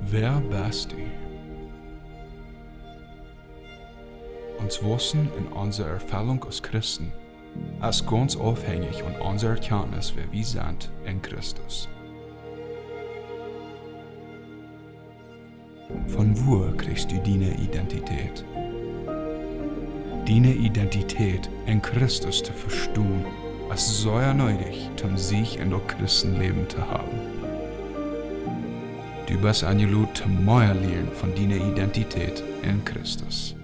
Wer bist du? Uns Wissen in unserer Erfüllung als Christen ist ganz abhängig von unserer Erkenntnis, wer wir sind in Christus. Von wo kriegst du deine Identität? Deine Identität in Christus zu verstehen, ist sehr nötig, um sich in das Christenleben zu haben. Du bist eingeladen, zum mehr lernen von deiner Identität in Christus.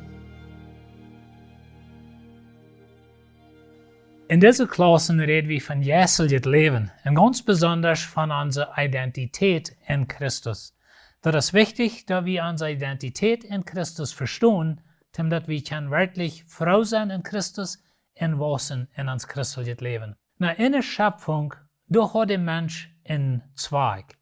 In dieser Klasse reden wir von Jesus Leben und ganz besonders von unserer Identität in Christus. Das ist wichtig, dass wir unsere Identität in Christus verstehen, damit wir wirklich froh sein in Christus und wachsen in uns christliches Leben. In der Schöpfung, da hat der Mensch einen Zweig.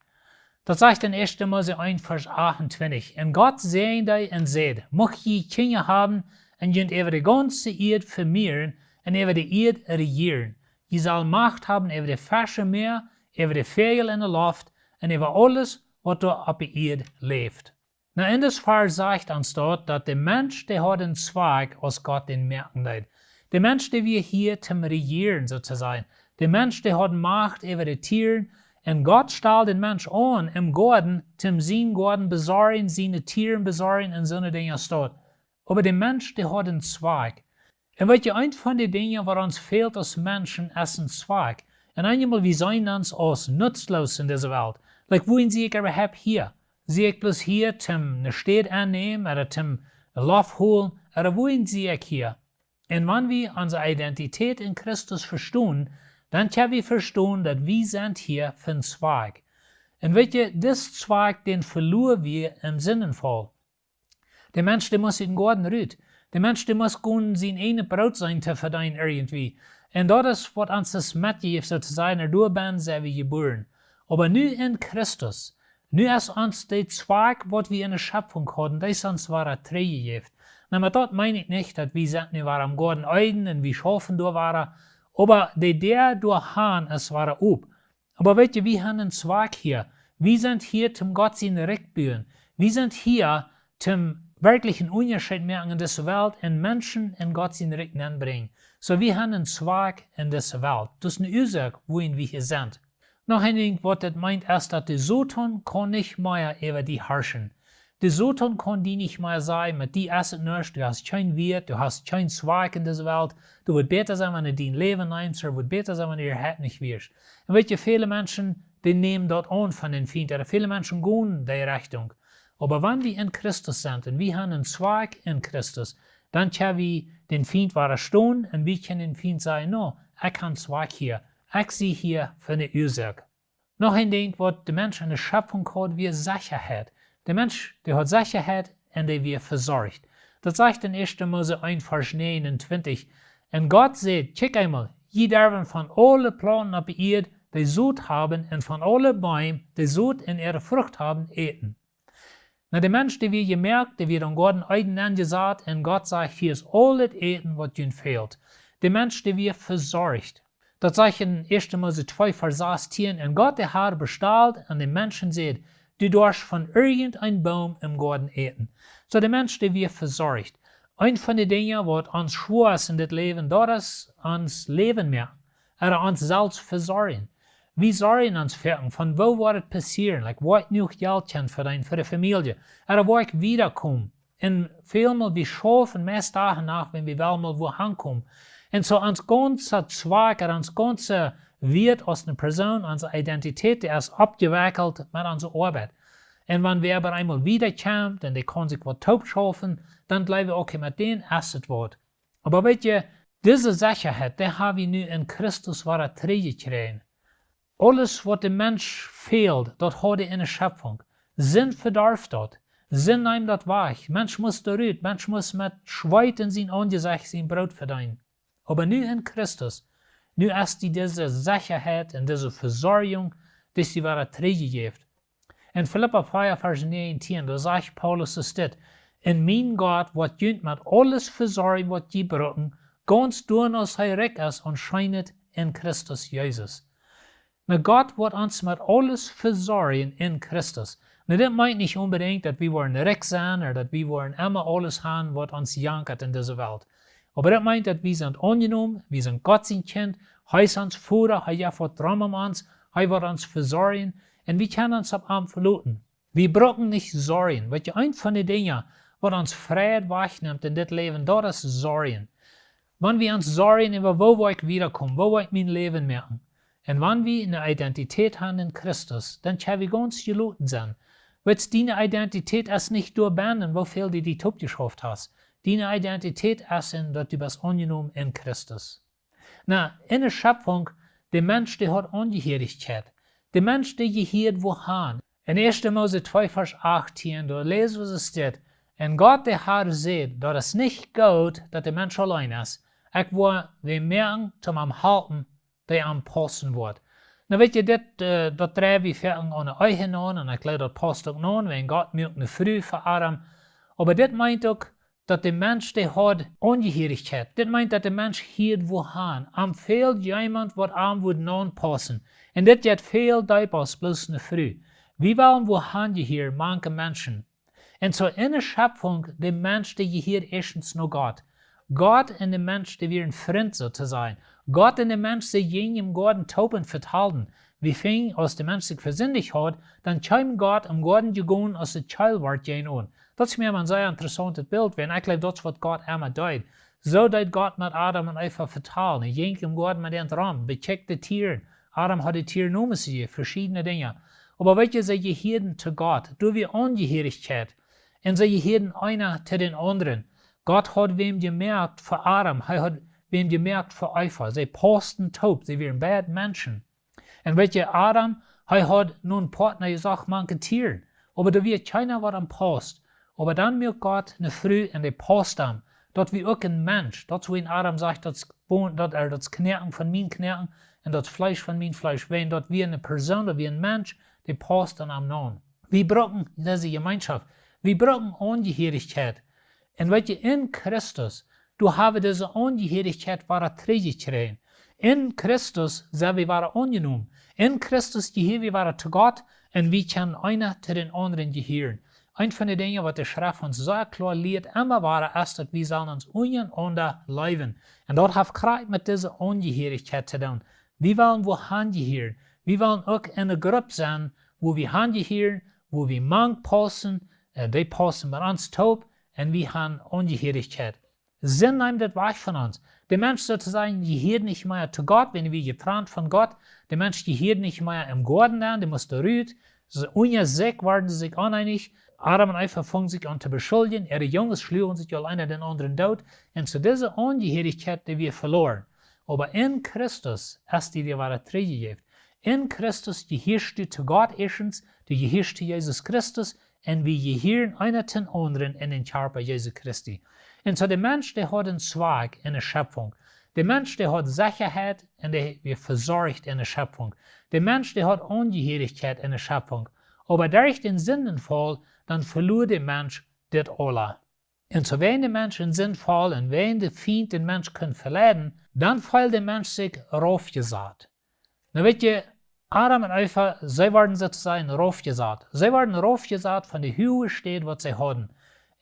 Das sagt in 1. Mose 1, Vers 28. Und Gott sehnte und sagt, möcht je Kinder haben und jünt über die ganze Erde vermehren und über die Erde regieren. Je soll Macht haben über die Fische Meer, über die Vögel in der Luft und über alles, was da auf der Erde lebt. In das Vers sagt uns dort, dass der Mensch, der hat einen Zweig, als Gott den merken lässt. Der Mensch, der wir hier zum Regieren sozusagen. Der Mensch, der hat Macht über die Tiere. Und Gott stellt den Mensch an im Garten, zum seinen Garten besorgen, seine Tiere besorgen und so eine Dinge dort. Aber der Mensch, der hat einen Zweig. Und weißt du, ein von den Dingen, was uns fehlt als Menschen, ist ein Zweig. Und einmal, wir sehen uns als nutzlos in dieser Welt. Wohin sehe ich überhaupt hier? Sehe ich bloß hier zum eine Stadt annehmen oder zum Lauf holen? Oder wohin sehe ich hier? Und wenn wir unsere Identität in Christus verstehen, dann können wir verstehen, dass wir sind hier für einen Zweig. Und weißt du, das Zweig, den verlieren wir im Sinnenfall. Der Mensch, der muss in den Garten rühren. Der Mensch, der muss sein eigenes Brot sein zu verdienen irgendwie. Und das ist, was uns das mitgibt, sozusagen, durch bin, sind wir geboren. Aber nu in Christus, nu ist uns der Zweig, was wir in der Schöpfung hatten, das ist uns wahre Treue gibt. Aber das meine ich nicht, dass wir sind, wir waren am Garten Eden und wir schaffen da waren. Aber der durch Hahn ist wahre ob. Aber weißt du, wir haben einen Zweig hier. Wir sind hier zum Gott seine Rechtbühren. Wir sind hier zum wirklichen Unterschied merken in dieser Welt und Menschen in Gott seine Recht anbringen. So wir haben einen Zweig in dieser Welt. Das ist eine Ursache, wohin wir hier sind. Noch ein Ding, was das meint, ist, dass der Satan kann nicht mehr über die herrschen. Der Satan kann die nicht mehr sagen, mit die essen nicht, du hast keinen Wert, du hast keinen Zweig in dieser Welt, du wird besser sein, wenn du dein Leben nimmst, oder wird besser sein, wenn du ihr Herz nicht wirst. Und weißt du, viele Menschen, die nehmen dort an von den Feind, oder viele Menschen gehen in die Richtung. Aber wenn wir in Christus sind und wir haben einen Zweig in Christus, dann können wir den Feind stehen und wir können den Feind sagen, no, ich habe einen Zweig hier. Ich sehe hier für eine Ursache. Noch ein Ding, was der Mensch in der Schöpfung hat, wie Sicherheit. Der Mensch, der hat Sicherheit und der wird versorgt. Das sagt in 1. Mose 1, Vers 29. Und Gott sagt, check einmal, je dürfen von allen Planten auf der Erde, die Sod haben, und von allen Bäumen, die Sod in ihrer Frucht haben, eten. Der Mensch, der wird gemerkt, der wird am Garten Eden angesagt, und Gott sagt, hier ist alles Eten, was ihnen fehlt. Der Mensch, der wird versorgt. Das sagt in 1. Mose 2, Vers 16, und Gott, der Herr, bestellt an den Menschen sagt, du darfst von irgendeinem Baum im Garten eten. So der Mensch, der wird versorgt. Ein von den Dingen, was uns schwer ist in das Leben, das ist uns Leben mehr. Oder uns selbst versorgen. Wir sorgen uns für von wo wird es passieren, wo ich genug Geld habe für die Familie. Oder wo ich wiederkomme. Und vielmal, wir schaffen meist Tage nach, wenn wir mal wo hinkommen. Und so uns ganzer Zweig, uns ganzer Wert als eine Person, unsere Identität, die ist abgewickelt mit unserer Arbeit. Und wenn wir aber einmal wiederkommen, dann die kann sich was taub schaffen, dann bleiben wir auch mit denen Asset wird. Aber weißt du, diese Sicherheit, die haben wir nun in Christus wahre Treue gekriegt. Alles, was dem Mensch fehlt, das hat er in der Schöpfung. Sinn verdarf dort. Sinn nimmt das weg. Mensch muss da rühren. Mensch muss mit Schweiß in sein Angesicht sein Brot verdienen. Aber nun in Christus, nun ist diese Sicherheit und diese Versorgung, die sie wahre Treue gibt. In Philippa 4, Vers 19, da sagt Paulus es dit, in mein Gott, was jünt mit alles versorgen, was die brauchen, ganz durch als er reich ist und scheinet in Christus Jesus. Na Gott wird uns mit alles versorgen in Christus. Nou, dit meint nicht unbedingt, dass wir wollen reich sein oder dass wir wollen immer alles haben, was uns jankert in dieser Welt. Aber das meint, dass wir sind angenommen, wir sind Gott sein Kind, er ist uns Vater, er hat Vertrauen um uns, er wird uns versorgen und wir können uns ab ihm verlassen. Wir brauchen nicht Sorgen, weil ein von den Dingen, was uns Freiheit wegnimmt in das Leben, das ist Sorgen. Wenn wir uns sorgen über wo will ich wiederkommen, wo will ich mein Leben merken. Und wenn wir eine Identität haben in Christus, dann können wir ganz gelassen sein. Weil deine Identität ist nicht durch Banden, wo viel du die Top geschafft hast. Deine Identität ist, dass du bist angenommen in Christus. Na, in der Schöpfung, der Mensch, der hat Angehörigkeit. Der Mensch, der gehört wohin. In 1. Mose 2, Vers 18, da lesen wir, was es steht. Und Gott, der Herr, sagt, dass es nicht gut, dass der Mensch allein ist. Ich will wir merken, zum am halten, der am passen wird. Na, weet je, dat drijven we verder aan de eigen aan, en ik leid dat past ook aan, wenn Gott mir eine Früh für Adam. Aber das meint auch, dass der Mensch, der hat Angehörigkeit. Das meint, dass der Mensch hier wohin. Am fehlt jemand, was am wird anpassen. Und das geht viel tiefer als bloß eine Früh. Wir wollen wohin gehören, manche Menschen. Und so in der Schöpfung, der Mensch, der gehört erstens nur Gott. Gott und der Mensch, der wir ein Freund sozusagen. Gott und der Mensch sich im Garten Tauben verhalten. Wie fing, als der Mensch sich versündigt hat, dann kam Gott im Garten gegangen, als der Child gehen an. Das ist mir ein sehr interessantes Bild, wenn ich glaube, das ist, was Gott immer tut. So tut Gott mit Adam und Eva vertalen. Er ging im Garten mit den Raum, becheckte Tiere. Adam hat die Tiere Namen gegeben, verschiedene Dinge. Aber welche sie gehören zu Gott, durch die Angehörigkeit. Und sie gehören einer zu den anderen. Gott hat wem gemerkt für Adam, er hat wem gemerkt für Eva. Sie posten taub, sie wären beide Menschen. Und welche Adam, er hat nun Partner gesagt, manche Tiere. Aber da wird keiner, was am Post. Aber dann mir Gott eine Früh und der Post am. Dort wie auch ein Mensch. Dort wo in Adam sagt, dass das Knerken von mein Knerken und das Fleisch von mein Fleisch. Wenn dort wie eine Person oder wie ein Mensch, der Post dann am Nahen. Wir brauchen diese Gemeinschaft. Wir brauchen Angehörigkeit. Und welche in Christus, du hast diese Angehörigkeit war gekriegt. In Christus sind wir angenommen. In Christus gehören wir zu Gott und wir können einer zu den anderen gehören. Ein von den Dingen, was der Schrift uns sehr klar lehrt, immer war, ist, dass wir sollen uns untereinander leben. Und dort hat gerade mit dieser Angehörigkeit zu tun. Wir wollen wohin gehören. Wir wollen auch in einer Gruppe sein, wo wir hingehören, wo wir Mann passen, die passen bei uns taub, und wir haben Angehörigkeit. Sinn nimmt das weg von uns. Der Mensch sozusagen gehört nicht mehr zu Gott, wenn wir getrennt von Gott. Der Mensch gehört nicht mehr im Garten an, der muss da rühren. Unja Sick werden sie sich uneinig. Adam und Eva fangen sich an zu beschuldigen. Ihre Jungs schlugen sich einer den anderen tot. Und zu dieser Angehörigkeit, die wir verloren. Aber in Christus ist die wahre Trägheit. In Christus gehörst du zu Gott erstens, du gehörst zu Jesus Christus, und wir gehören einer zum anderen in den Körper Jesu Christi. Und so der Mensch, der hat einen Zweig in der Schöpfung. Der Mensch, der hat Sicherheit und der wird versorgt in der Schöpfung. Der Mensch, der hat Angehörigkeit in der Schöpfung. Aber durch den Sündenfall, dann verlor der Mensch das alle. Und so wenn der Mensch in Sinnfall und wenn der Feind den Mensch kann verleiden, dann fällt der Mensch sich raufgesagt. Na weet je, Adam und Eva, sie werden sozusagen raufgesagt. Sie werden raufgesagt von der Höhe steht, was sie hatten.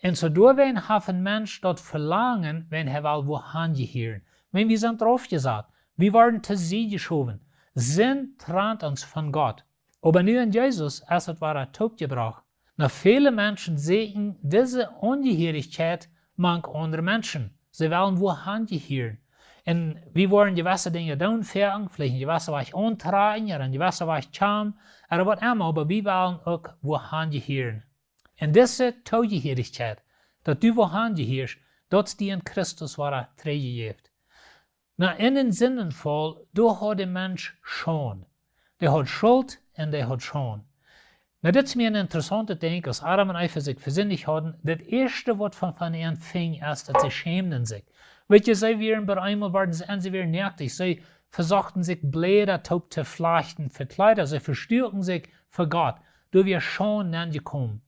Und so durchweg hat ein Mensch dort Verlangen, wenn er will wohin gehören. Wenn wir sind raufgesagt, wir werden zu sie geschoben. Sinn trennt uns von Gott. Aber nur in Jesus ist es war Taubgebrauch. Na, viele Menschen sehen diese Angehörigkeit manch andere Menschen. Sie wollen wohin gehören. Und wir wollen gewisse Dinge tun, vielleicht ein gewisse Weise antragen, oder ein gewisse Weise schauen, oder was immer, aber wir wollen auch wohin gehören. Und diese Taugehörigkeit, dass du wohin gehörst, das die in Christus war trägegeben. Na, in den Sündenfall, da hat der Mensch schon. Der hat Schuld und der hat schon. Na, das ist mir ein interessanter Ding, als Adam und Eva sich versündigt hatten. Das erste, was von ihnen fing, ist, dass sie schämten sich. Weet je, sie wären bei einmal waren sie, und sie wären nervig. Sie versuchten sich Blätter taub zu flechten für Kleider. Sie verstärken sich für Gott. Du wirst schon angekommen.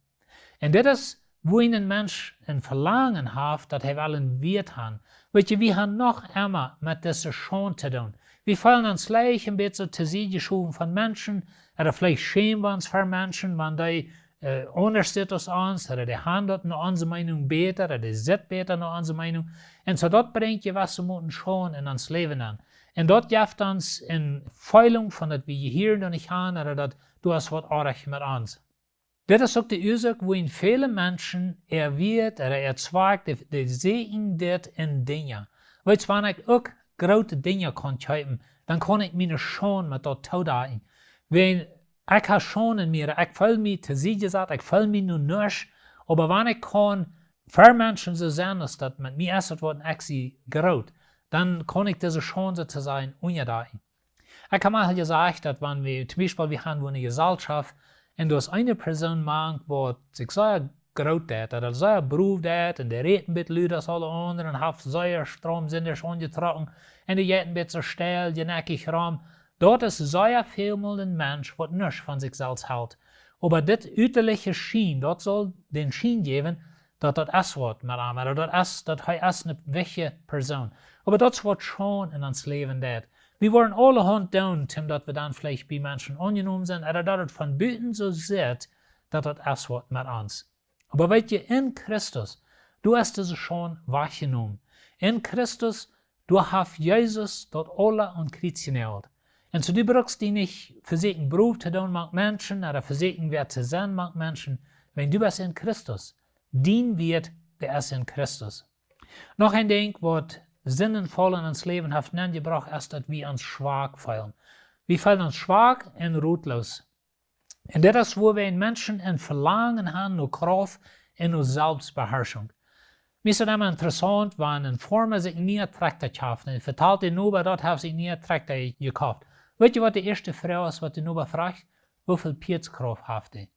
Und das ist, wo ein Mensch ein Verlangen hat, dass er einen Wert hat. Weet je, wir haben noch immer mit dieser schon zu tun. Wir fallen uns gleich ein bisschen zu sie geschoben von Menschen, oder vielleicht schämen wir uns für Menschen, wenn die ondersteunt ons, de handelt naar onze Meinung beter, de zit beter naar onze Meinung. En zo dat brengt je wat ze moeten schoon in ons leven aan. En dat geeft ons een feilung van dat we hier nog niet gaan, dat du hast wat aardig met ons. Dit is ook de oorzaak waarin vele mensen erzwaagt, de zegen dit in dingen. Weet je, wanneer ik ook grote dingen kan kopen, dan kan ik me schoon met dat toedagen. Wenn ik heb schoon in mir, ik voel me te zien gezet, ik voel me nu niks, maar wanneer ik kan voor mensen zo zijn, dat met mij is het wat ik zie groot, dan kan ik deze schoon te zijn onderdagen. Ik heb al gezegd, dat wanneer we, zum Beispiel, wir haben eine Gesellschaft, en dus eine Person maakt wat zich zeer groot deed, dat zeer beroefd deed, en de reed een beetje luid als alle anderen, en heeft zeer stroomzinnig ongetrokken, en die jeet een beetje stijl, genekkig raam. Dat is zeer veelmaal een mens wat niks van zichzelf houdt. Maar dit uiterlijke schien, dat zal den schien geven, dat is wat met hem, dat hij is een wichtige persoon. Maar dat is wat schon in ons leven deed. We worden alle hand down, dat we dan vielleicht bij mensen ongenomen zijn, en dat het van buiten zo zit, dat het is wat met ons. Maar weet je, in Christus, du hast es schon wahrgenommen. In Christus, du hast Jesus dat alle aan Kreuz genagelt. En so du brauchst die nicht versuchen, Beruf zu tun mit Menschen, oder versuchen, wer zu sein mit Menschen, wenn du bist in Christus. Dien wird, der ist in Christus. Noch ein Ding, was sinnvoll in ons leven heeft aangebracht, is dat we ons zwak voelen. We voelen ons zwak en roetloos. En dit is waar we in mensen een verlangen hebben naar kracht en naar zelfbeheersing. Mij is het immer interessant, wanneer een vormer zich niet trekt heeft. En vertelt die Nuber, dat heeft zich niet trekt gekauft. Weet je wat de eerste vraag is, wat de Nuber vraagt? Hoeveel pietskracht heeft hij?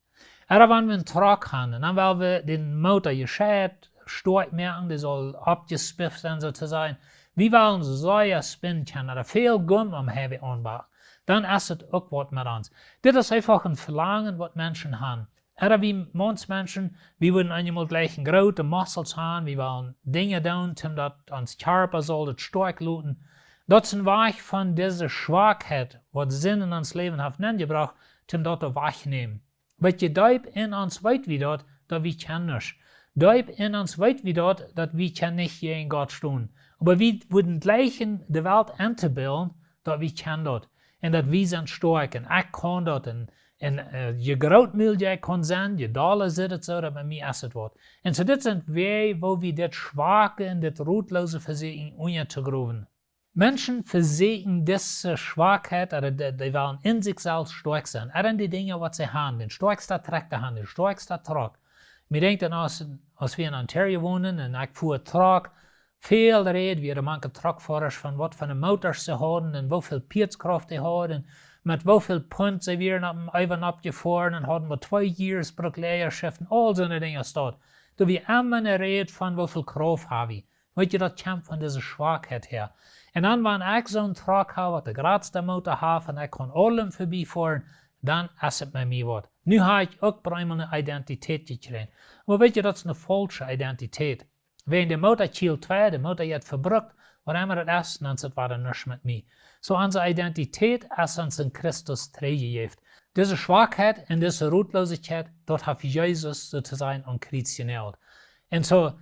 En wanneer we een truck hebben, dan willen we de motor gescheid, stoort merken, die soll abgespifft sein sozusagen. Wie wollen so spinnen können, oder viel Gum am Heavy anbauen, dann ist es auch was mit uns. Das ist einfach ein Verlangen, was Menschen haben. Oder wie manche Menschen, wir wollen einmal gleich große Muskeln haben, wir wollen Dinge tun, damit uns Körper soll das stark luten. Das ist ein Weg von dieser Schwachheit, was Sinn in uns Leben hat angebracht, das zu wegnehmen. Weil je deib in uns weit wie dort, da wir kennen nicht. Deib in ons weet wie dat we kan niet gegen Gott stehen. Aber wir würden gleich in de Welt anzubilden, dat we kennen dat. En dat we zijn stark. En ik kan dat. En je grootmeel jij kan zijn, je dollar zit het zo, dat bij mij is het wat. En zo dit zijn wij, waar we dit schwache en dit roetloze verzeker onder te groeven. Mensen verzekeren deze Schwachheit, die willen in zichzelf stark zijn. En die dingen wat ze hebben, den starkste trekker hebben, den starkste truck. Ik denk dat als we in Ontario wonen en ik voer truck, veel reden we manche truckvoerders van wat van de motors ze hadden en hoeveel pietskracht ze hadden, met hoeveel punten ze weer even opgevoerd en hadden we 2 jaar broekleierschap en al zo'n dingen staat. Dat we allemaal een reden van hoeveel kracht hebben we. Weet je, dat komt van deze zwakheid her. En dan wanneer ik zo'n truck heb, wat de grootste motor heeft en ik kan allemaal voorbij voeren, dan is het met mij wat. Nu heb ik ook eenmaal een identiteit gekregen. Maar weet je, dat is een falsche identiteit. Wenn de motor chiel 2, de motor heeft verbruikt, wat immer het is, dan is het wat niks met mij. So onze identiteit is ons in Christus terechtgegeven. Deze zwakheid en deze roetloosheid, dat heeft Jezus sozusagen aan Kreuz genagelt. En so,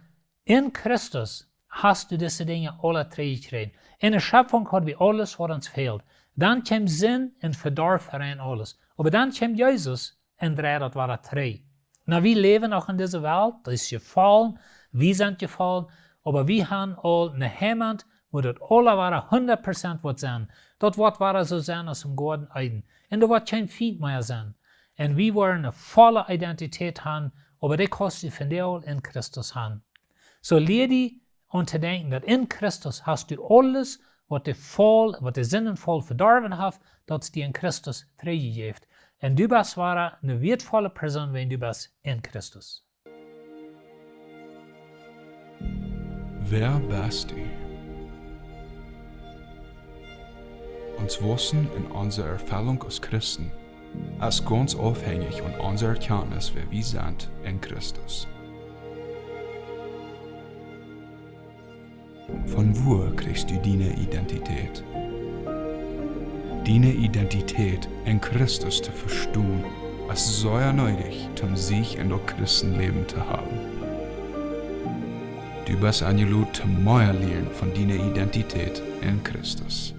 in Christus hast du deze dingen alle terechtgekregen. In de scheppung hadden we alles wat ons fehlt. Dan kwam zin en verdorf erin alles. Maar dan kwam Jezus en dreed dat waren 3. Nou, we leven nog in deze wereld, dat is gevallen, we zijn gevallen, maar we hebben al een heimat, waar dat alle waren 100% wat zijn. Dat wat waren zo zijn als een Garten Eden. En dat wordt geen feit meer zijn. En we worden een volle identiteit hebben, maar dat kost je van deel in Christus hebben. So leer die om te denken dat in Christus hast du alles, wat de zinvol verdorven heeft, dat is die in Christus teruggegeven. En du bist een wertvolle persoon, wenn du bist in Christus. Wer bist du? Uns Wissen in unserer Erfüllung als Christen ist ganz abhängig von unserer Erkenntnis, wer wir sind in Christus. Von wo kriegst du deine Identität? Deine Identität in Christus zu verstehen, es sei nötig, um sich in das Christenleben zu haben. Du bist eingeladen, zum mehr lernen von deiner Identität in Christus.